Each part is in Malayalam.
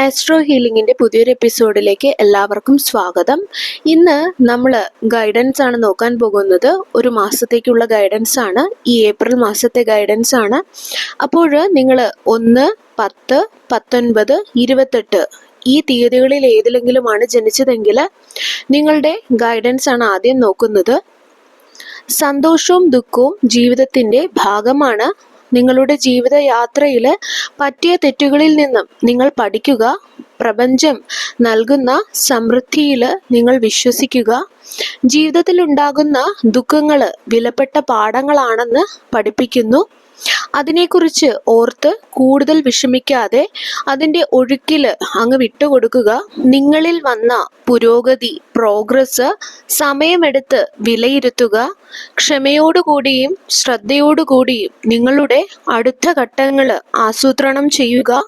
ആസ്ട്രോ ഹീലിംഗിന്റെ പുതിയൊരു എപ്പിസോഡിലേക്ക് എല്ലാവർക്കും സ്വാഗതം. ഇന്ന് നമ്മൾ ഗൈഡൻസ് ആണ് നോക്കാൻ പോകുന്നത്. ഒരു മാസത്തേക്കുള്ള ഗൈഡൻസ് ആണ്, ഈ ഏപ്രിൽ മാസത്തെ ഗൈഡൻസ് ആണ്. അപ്പോൾ നിങ്ങൾ 1, 10, 19, 28 ഈ തീയതികളിൽ ഏതിലെങ്കിലുമാണ് ജനിച്ചതെങ്കിൽ നിങ്ങളുടെ ഗൈഡൻസ് ആണ് ആദ്യം നോക്കുന്നത്. സന്തോഷവും ദുഃഖവും ജീവിതത്തിന്റെ ഭാഗമാണ്. നിങ്ങളുടെ ജീവിതയാത്രയിൽ പറ്റിയ തെറ്റുകളിൽ നിന്നും നിങ്ങൾ പഠിക്കുക. പ്രപഞ്ചം നൽകുന്ന സമൃദ്ധിയിൽ നിങ്ങൾ വിശ്വസിക്കുക. ജീവിതത്തിൽ ഉണ്ടാകുന്ന ദുഃഖങ്ങൾ വിലപ്പെട്ട പാഠങ്ങളാണെന്ന് പഠിപ്പിക്കുന്നു. അതിനെക്കുറിച്ച് ഓർത്ത് കൂടുതൽ വിഷമിക്കാതെ അതിൻ്റെ ഒഴുക്കിൽ അങ്ങ് വിട്ടുകൊടുക്കുക. നിങ്ങളിൽ വന്ന പ്രോഗ്രസ് സമയമെടുത്ത് വിലയിരുത്തുക. ക്ഷമയോടുകൂടിയും ശ്രദ്ധയോടുകൂടിയും നിങ്ങളുടെ അടുത്ത ഘട്ടങ്ങൾ ആസൂത്രണം ചെയ്യുക.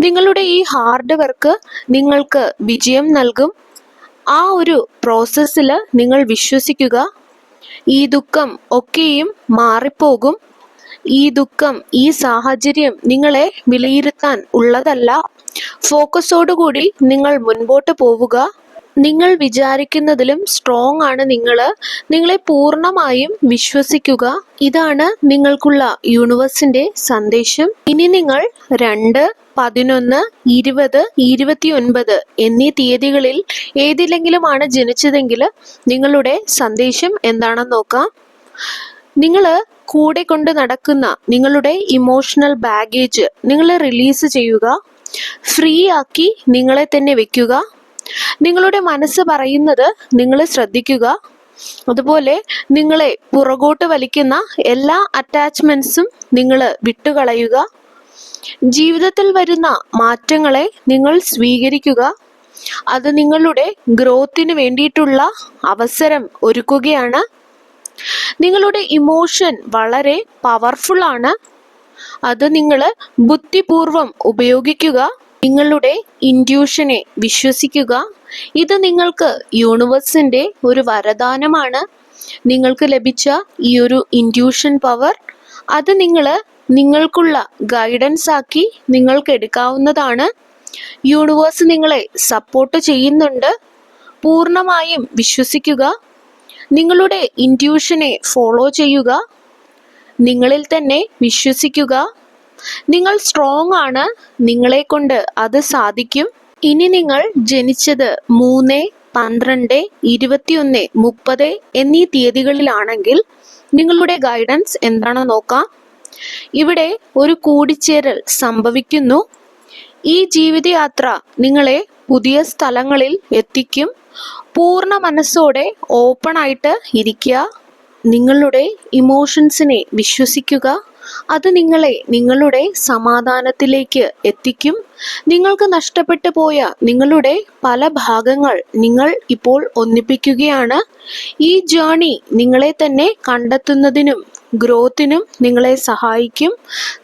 നിങ്ങളുടെ ഈ ഹാർഡ് വർക്ക് നിങ്ങൾക്ക് വിജയം നൽകും. ആ ഒരു പ്രോസസ്സിൽ നിങ്ങൾ വിശ്വസിക്കുക. ഈ ദുഃഖം ഒക്കെയും മാറിപ്പോകും. ഈ ദുഃഖം, ഈ സാഹചര്യം നിങ്ങളെ വിലയിരുത്താൻ ഉള്ളതല്ല. ഫോക്കസോടുകൂടി നിങ്ങൾ മുൻപോട്ട് പോവുക. നിങ്ങൾ വിചാരിക്കുന്നതിലും സ്ട്രോങ് ആണ് നിങ്ങളെ പൂർണ്ണമായും വിശ്വസിക്കുക. ഇതാണ് നിങ്ങൾക്കുള്ള യൂണിവേഴ്സിന്റെ സന്ദേശം. ഇനി നിങ്ങൾ 2, 11, 20, 29 എന്നീ തീയതികളിൽ ഏതിലെങ്കിലുമാണ് ജനിച്ചതെങ്കിൽ നിങ്ങളുടെ സന്ദേശം എന്താണെന്ന് നോക്കാം. നിങ്ങൾ കൂടെ കൊണ്ട് നടക്കുന്ന നിങ്ങളുടെ ഇമോഷണൽ ബാഗേജ് നിങ്ങൾ റിലീസ് ചെയ്യുക. ഫ്രീ ആക്കി നിങ്ങളെ തന്നെ വെക്കുക. നിങ്ങളുടെ മനസ്സ് പറയുന്നത് നിങ്ങൾ ശ്രദ്ധിക്കുക. അതുപോലെ നിങ്ങളെ പുറകോട്ട് വലിക്കുന്ന എല്ലാ അറ്റാച്ച്മെന്റ്സും നിങ്ങൾ വിട്ടുകളയുക. ജീവിതത്തിൽ വരുന്ന മാറ്റങ്ങളെ നിങ്ങൾ സ്വീകരിക്കുക. അത് നിങ്ങളുടെ ഗ്രോത്തിന് വേണ്ടിയിട്ടുള്ള അവസരം ഒരുക്കുകയാണ്. നിങ്ങളുടെ ഇമോഷൻ വളരെ പവർഫുൾ ആണ്. അത് നിങ്ങൾ ബുദ്ധിപൂർവം ഉപയോഗിക്കുക. നിങ്ങളുടെ ഇൻറ്റ്യൂഷനെ വിശ്വസിക്കുക. ഇത് നിങ്ങൾക്ക് യൂണിവേഴ്സിന്റെ ഒരു വരദാനമാണ്. നിങ്ങൾക്ക് ലഭിച്ച ഈ ഒരു ഇൻറ്റ്യൂഷൻ പവർ, അത് നിങ്ങൾക്കുള്ള ഗൈഡൻസ് ആക്കി നിങ്ങൾക്ക് എടുക്കാവുന്നതാണ്. യൂണിവേഴ്സ് നിങ്ങളെ സപ്പോർട്ട് ചെയ്യുന്നുണ്ട്. പൂർണ്ണമായും വിശ്വസിക്കുക. നിങ്ങളുടെ ഇൻറ്റ്യൂഷനെ ഫോളോ ചെയ്യുക. നിങ്ങളിൽ തന്നെ വിശ്വസിക്കുക. നിങ്ങൾ സ്ട്രോങ് ആണ്. നിങ്ങളെ കൊണ്ട് അത് സാധിക്കും. ഇനി നിങ്ങൾ ജനിച്ചത് 3, 12, 21, 30 എന്നീ തീയതികളിലാണെങ്കിൽ നിങ്ങളുടെ ഗൈഡൻസ് എന്താണെന്ന് നോക്കാം. ഇവിടെ ഒരു കൂടിച്ചേരൽ സംഭവിക്കുന്നു. ഈ ജീവിതയാത്ര നിങ്ങളെ പുതിയ സ്ഥലങ്ങളിൽ എത്തിക്കും. പൂർണ്ണ മനസ്സോടെ ഓപ്പൺ ആയിട്ട് ഇരിക്കുക. നിങ്ങളുടെ ഇമോഷൻസിനെ വിശ്വസിക്കുക. അത് നിങ്ങളുടെ സമാധാനത്തിലേക്ക് എത്തിക്കും. നിങ്ങൾക്ക് നഷ്ടപ്പെട്ടു പോയ നിങ്ങളുടെ പല ഭാഗങ്ങൾ നിങ്ങൾ ഇപ്പോൾ ഒന്നിപ്പിക്കുകയാണ്. ഈ ജേർണി നിങ്ങളെ തന്നെ കണ്ടെത്തുന്നതിനും ഗ്രോത്തിനും നിങ്ങളെ സഹായിക്കും.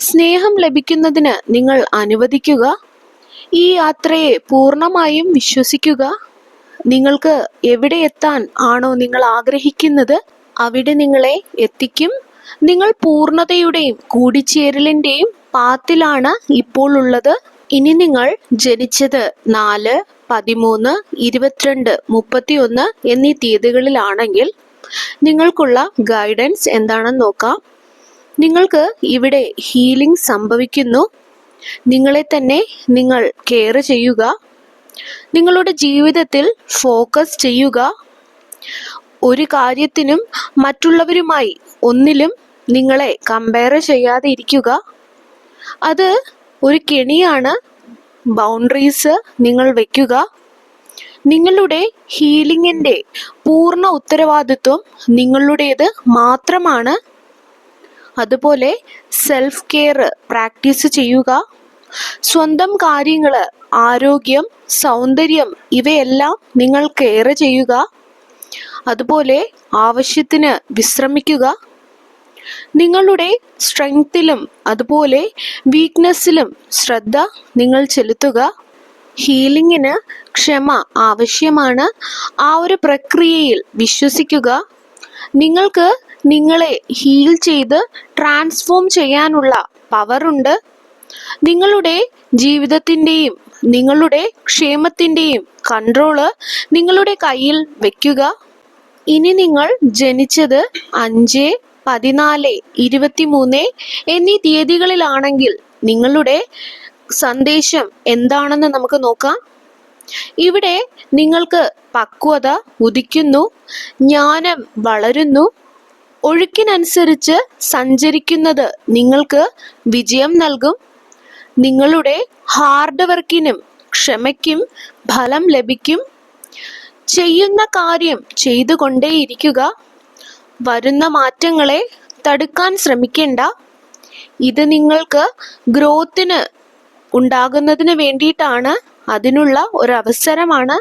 സ്നേഹം ലഭിക്കുന്നതിന് നിങ്ങൾ അനുവദിക്കുക. ഈ യാത്രയെ പൂർണ്ണമായും വിശ്വസിക്കുക. നിങ്ങൾക്ക് എവിടെ എത്താൻ ആണോ നിങ്ങൾ ആഗ്രഹിക്കുന്നത് അവിടെ നിങ്ങളെ എത്തിക്കും. നിങ്ങൾ പൂർണ്ണതയുടെയും കൂടിച്ചേരലിന്റെയും പാത്തിലാണ് ഇപ്പോൾ ഉള്ളത്. ഇനി നിങ്ങൾ ജനിച്ചത് 4, 13, 22, 31 എന്നീ തീയതികളിലാണെങ്കിൽ നിങ്ങൾക്കുള്ള ഗൈഡൻസ് എന്താണെന്ന് നോക്കാം. നിങ്ങൾക്ക് ഇവിടെ ഹീലിംഗ് സംഭവിക്കുന്നു. നിങ്ങളെ തന്നെ നിങ്ങൾ കെയർ ചെയ്യുക. നിങ്ങളുടെ ജീവിതത്തിൽ ഫോക്കസ് ചെയ്യുക. ഒരു കാര്യത്തിനും മറ്റുള്ളവരുമായി ഒന്നിലും നിങ്ങളെ കമ്പയർ ചെയ്യാതെ ഇരിക്കുക. അത് ഒരു കെണിയാണ്. ബൗണ്ടറീസ് നിങ്ങൾ വെക്കുക. നിങ്ങളുടെ ഹീലിംഗിന്റെ പൂർണ്ണ ഉത്തരവാദിത്വം നിങ്ങളുടേത് മാത്രമാണ്. അതുപോലെ സെൽഫ് കെയർ പ്രാക്ടീസ് ചെയ്യുക. സ്വന്തം കാര്യങ്ങൾ, ആരോഗ്യം, സൗന്ദര്യം ഇവയെല്ലാം നിങ്ങൾ കെയർ ചെയ്യുക. അതുപോലെ ആവശ്യത്തിന് വിശ്രമിക്കുക. നിങ്ങളുടെ സ്ട്രെങ്ത്തിലും അതുപോലെ വീക്ക്നെസ്സിലും ശ്രദ്ധ നിങ്ങൾ ചെലുത്തുക. ഹീലിംഗിന് ക്ഷമ ആവശ്യമാണ്. ആ ഒരു പ്രക്രിയയിൽ വിശ്വസിക്കുക. നിങ്ങൾക്ക് നിങ്ങളെ ഹീൽ ചെയ്ത് ട്രാൻസ്ഫോം ചെയ്യാനുള്ള പവറുണ്ട്. നിങ്ങളുടെ ജീവിതത്തിൻ്റെയും നിങ്ങളുടെ ക്ഷേമത്തിൻ്റെയും കൺട്രോള് നിങ്ങളുടെ കയ്യിൽ വയ്ക്കുക. ഇനി നിങ്ങൾ ജനിച്ചത് 5, 14, 23 എന്നീ തീയതികളിലാണെങ്കിൽ നിങ്ങളുടെ സന്ദേശം എന്താണെന്ന് നമുക്ക് നോക്കാം. ഇവിടെ നിങ്ങൾക്ക് പക്വത ഉദിക്കുന്നു, ജ്ഞാനം വളരുന്നു, ഒഴുക്കിനനുസരിച്ച് സഞ്ചരിക്കുന്നത് നിങ്ങൾക്ക് വിജയം നൽകും. നിങ്ങളുടെ ഹാർഡ് വർക്കിനും ക്ഷമയ്ക്കും ഫലം ലഭിക്കും. ചെയ്യുന്ന കാര്യം ചെയ്തുകൊണ്ടേയിരിക്കുക. വരുന്ന മാറ്റങ്ങളെ തടുക്കാൻ ശ്രമിക്കേണ്ട. ഇത് നിങ്ങൾക്ക് ഗ്രോത്തിന് ഉണ്ടാകുന്നതിന് വേണ്ടിയിട്ടാണ്, അതിനുള്ള ഒരവസരമാണ്.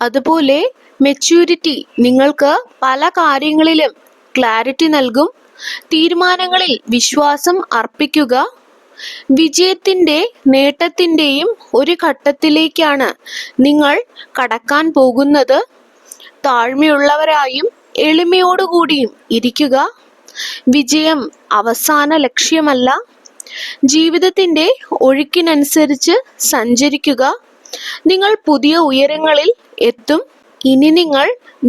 അതുപോലെ മെച്യൂരിറ്റി നിങ്ങൾക്ക് പല കാര്യങ്ങളിലും ക്ലാരിറ്റി നൽകും. തീരുമാനങ്ങളിൽ വിശ്വാസം അർപ്പിക്കുക. വിജയത്തിൻ്റെ നേട്ടത്തിൻ്റെയും ഒരു ഘട്ടത്തിലേക്കാണ് നിങ്ങൾ കടക്കാൻ പോകുന്നത്. താഴ്മയുള്ളവരായും എളിമയോടുകൂടിയും ഇരിക്കുക. വിജയം അവസാന ലക്ഷ്യമല്ല. ജീവിതത്തിൻ്റെ ഒഴുക്കിനനുസരിച്ച് സഞ്ചരിക്കുക. നിങ്ങൾ പുതിയ ഉയരങ്ങളിൽ എത്തും. ഇനി നിങ്ങൾ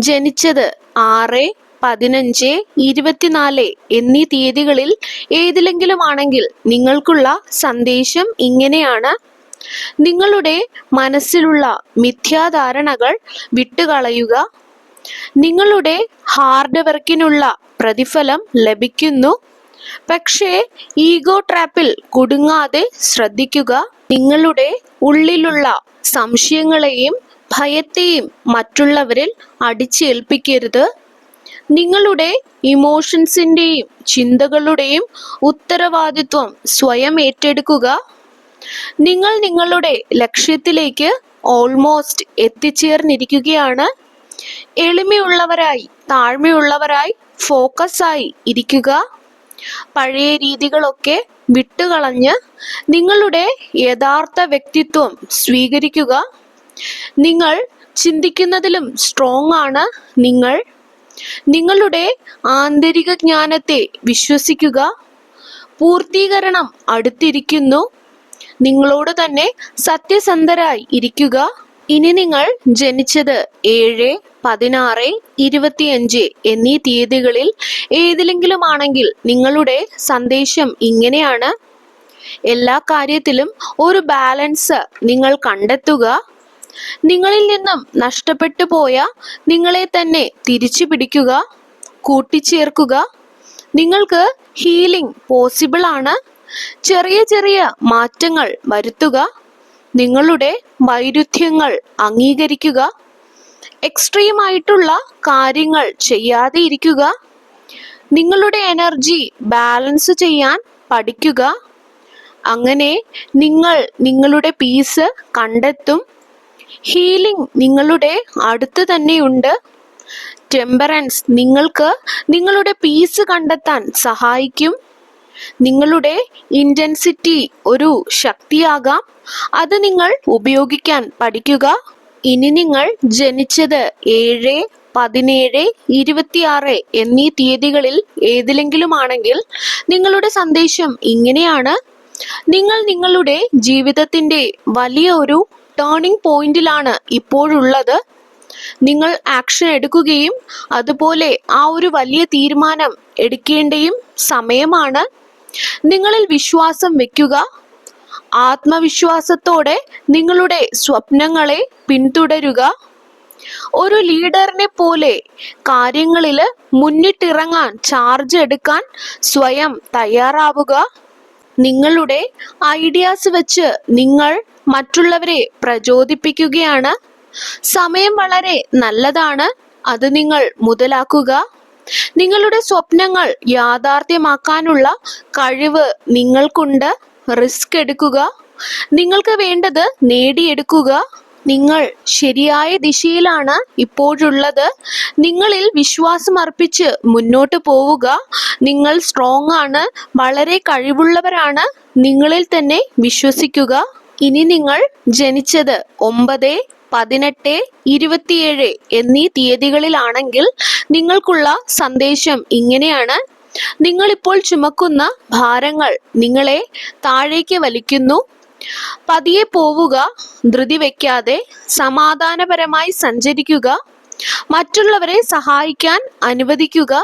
ജനിച്ചത് 6, 15, 24 എന്നീ തീയതികളിൽ ഏതിലെങ്കിലും ആണെങ്കിൽ നിങ്ങൾക്കുള്ള സന്ദേശം ഇങ്ങനെയാണ്. നിങ്ങളുടെ മനസ്സിലുള്ള മിഥ്യാധാരണകൾ വിട്ടുകളയുക. നിങ്ങളുടെ ഹാർഡ് വർക്കിനുള്ള പ്രതിഫലം ലഭിക്കുന്നു. പക്ഷേ ഈഗോ ട്രാപ്പിൽ കുടുങ്ങാതെ ശ്രദ്ധിക്കുക. നിങ്ങളുടെ ഉള്ളിലുള്ള സംശയങ്ങളെയും ഭയത്തെയും മറ്റുള്ളവരിൽ അടിച്ചേൽപ്പിക്കരുത്. നിങ്ങളുടെ ഇമോഷൻസിൻ്റെയും ചിന്തകളുടെയും ഉത്തരവാദിത്വം സ്വയം ഏറ്റെടുക്കുക. നിങ്ങൾ നിങ്ങളുടെ ലക്ഷ്യത്തിലേക്ക് ഓൾമോസ്റ്റ് എത്തിച്ചേർന്നിരിക്കുകയാണ്. എളിമയുള്ളവരായി, താഴ്മയുള്ളവരായി, ഫോക്കസായി ഇരിക്കുക. പഴയ രീതികളൊക്കെ വിട്ടുകളഞ്ഞ് നിങ്ങളുടെ യഥാർത്ഥ വ്യക്തിത്വം സ്വീകരിക്കുക. നിങ്ങൾ ചിന്തിക്കുന്നതിലും സ്ട്രോങ് ആണ്. നിങ്ങൾ നിങ്ങളുടെ ആന്തരിക ജ്ഞാനത്തെ വിശ്വസിക്കുക. പൂർത്തീകരണം അടുത്തിരിക്കുന്നു. നിങ്ങളോട് തന്നെ സത്യസന്ധരായി ഇരിക്കുക. ഇനി നിങ്ങൾ ജനിച്ചത് 7, 16, 25 എന്നീ തീയതികളിൽ ഏതിലെങ്കിലും ആണെങ്കിൽ നിങ്ങളുടെ സന്ദേശം ഇങ്ങനെയാണ്. എല്ലാ കാര്യത്തിലും ഒരു ബാലൻസ് നിങ്ങൾ കണ്ടെത്തുക. നിങ്ങളിൽ നിന്നും നഷ്ടപ്പെട്ടു പോയ നിങ്ങളെ തന്നെ തിരിച്ചു പിടിക്കുക, കൂട്ടിച്ചേർക്കുക. നിങ്ങൾക്ക് ഹീലിംഗ് പോസിബിൾ ആണ്. ചെറിയ ചെറിയ മാറ്റങ്ങൾ വരുത്തുക. നിങ്ങളുടെ വൈരുദ്ധ്യങ്ങൾ അംഗീകരിക്കുക. എക്സ്ട്രീമായിട്ടുള്ള കാര്യങ്ങൾ ചെയ്യാതെ ഇരിക്കുക. നിങ്ങളുടെ എനർജി ബാലൻസ് ചെയ്യാൻ പഠിക്കുക. അങ്ങനെ നിങ്ങൾ നിങ്ങളുടെ പീസ് കണ്ടെത്തും. ഹീലിംഗ് നിങ്ങളുടെ അടുത്ത് തന്നെയുണ്ട്. ടെമ്പറൻസ് നിങ്ങൾക്ക് നിങ്ങളുടെ പീസ് കണ്ടെത്താൻ സഹായിക്കും. നിങ്ങളുടെ ഇൻറ്റൻസിറ്റി ഒരു ശക്തിയാകാം. അത് നിങ്ങൾ ഉപയോഗിക്കാൻ പഠിക്കുക. ഇനി നിങ്ങൾ ജനിച്ചത് 7, 17, 26 എന്നീ തീയതികളിൽ ഏതിലെങ്കിലും ആണെങ്കിൽ നിങ്ങളുടെ സന്ദേശം ഇങ്ങനെയാണ്. നിങ്ങൾ നിങ്ങളുടെ ജീവിതത്തിൻ്റെ വലിയ ഒരു ടേണിംഗ് പോയിന്റിലാണ് ഇപ്പോഴുള്ളത്. നിങ്ങൾ ആക്ഷൻ എടുക്കുകയും അതുപോലെ ആ ഒരു വലിയ തീരുമാനം എടുക്കേണ്ടയും സമയമാണ്. നിങ്ങളിൽ വിശ്വാസം വയ്ക്കുക. ആത്മവിശ്വാസത്തോടെ നിങ്ങളുടെ സ്വപ്നങ്ങളെ പിന്തുടരുക. ഒരു ലീഡറിനെ പോലെ കാര്യങ്ങളിൽ മുന്നിട്ടിറങ്ങാൻ ചാർജ് എടുക്കാൻ സ്വയം തയ്യാറാവുക. നിങ്ങളുടെ ഐഡിയാസ് വെച്ച് നിങ്ങൾ മറ്റുള്ളവരെ പ്രചോദിപ്പിക്കുകയാണ്. സമയം വളരെ നല്ലതാണ്. അത് നിങ്ങൾ മുതലാക്കുക. നിങ്ങളുടെ സ്വപ്നങ്ങൾ യാഥാർത്ഥ്യമാക്കാനുള്ള കഴിവ് നിങ്ങൾക്കുണ്ട്. റിസ്ക് എടുക്കുക. നിങ്ങൾക്ക് വേണ്ടത് നേടിയെടുക്കുക. നിങ്ങൾ ശരിയായ ദിശയിലാണ് ഇപ്പോഴുള്ളത്. നിങ്ങളിൽ വിശ്വാസം അർപ്പിച്ച് മുന്നോട്ട് പോവുക. നിങ്ങൾ സ്ട്രോങ് ആണ്, വളരെ കഴിവുള്ളവരാണ്. നിങ്ങളിൽ തന്നെ വിശ്വസിക്കുക. ഇനി നിങ്ങൾ ജനിച്ചത് 9, 18, 27 എന്നീ തീയതികളിലാണെങ്കിൽ നിങ്ങൾക്കുള്ള സന്ദേശം ഇങ്ങനെയാണ്. നിങ്ങളിപ്പോൾ ചുമക്കുന്ന ഭാരങ്ങൾ നിങ്ങളെ താഴേക്ക് വലിക്കുന്നു. പതിയെ പോവുക, ധൃതി വയ്ക്കാതെ സമാധാനപരമായി സഞ്ചരിക്കുക, മറ്റുള്ളവരെ സഹായിക്കാൻ അനുവദിക്കുക.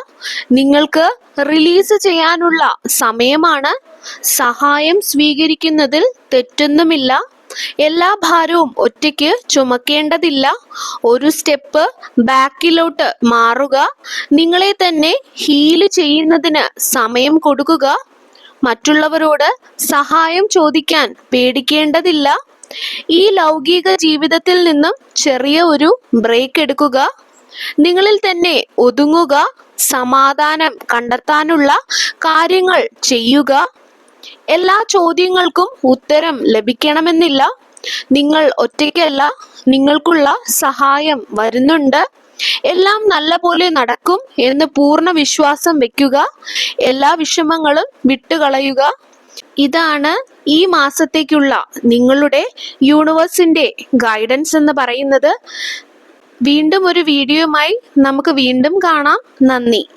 നിങ്ങൾക്ക് റിലീസ് ചെയ്യാനുള്ള സമയമാണ്. സഹായം സ്വീകരിക്കുന്നതിൽ തെറ്റൊന്നുമില്ല. എല്ലാ ഭാരവും ഒറ്റയ്ക്ക് ചുമക്കേണ്ടതില്ല. ഒരു സ്റ്റെപ്പ് ബാക്കിലോട്ട് മാറുക. നിങ്ങളെ തന്നെ ഹീല് ചെയ്യുന്നതിന് സമയം കൊടുക്കുക. മറ്റുള്ളവരോട് സഹായം ചോദിക്കാൻ പേടിക്കേണ്ടതില്ല. ഈ ലൗകിക ജീവിതത്തിൽ നിന്നും ചെറിയ ഒരു ബ്രേക്ക് എടുക്കുക. നിങ്ങളിൽ തന്നെ ഒതുങ്ങുക. സമാധാനം കണ്ടെത്താനുള്ള കാര്യങ്ങൾ ചെയ്യുക. എല്ലാ ചോദ്യങ്ങൾക്കും ഉത്തരം ലഭിക്കണമെന്നില്ല. നിങ്ങൾ ഒറ്റയ്ക്കല്ല, നിങ്ങൾക്കുള്ള സഹായം വരുന്നുണ്ട്. എല്ലാം നല്ലപോലെ നടക്കും എന്ന് പൂർണ്ണ വിശ്വാസം വെക്കുക. എല്ലാ വിഷമങ്ങളും വിട്ടുകളയുക. ഇതാണ് ഈ മാസത്തേക്കുള്ള നിങ്ങളുടെ യൂണിവേഴ്സിന്റെ ഗൈഡൻസ് എന്ന് പറയുന്നത്. വീണ്ടും ഒരു വീഡിയോയുമായി നമുക്ക് വീണ്ടും കാണാം. നന്ദി.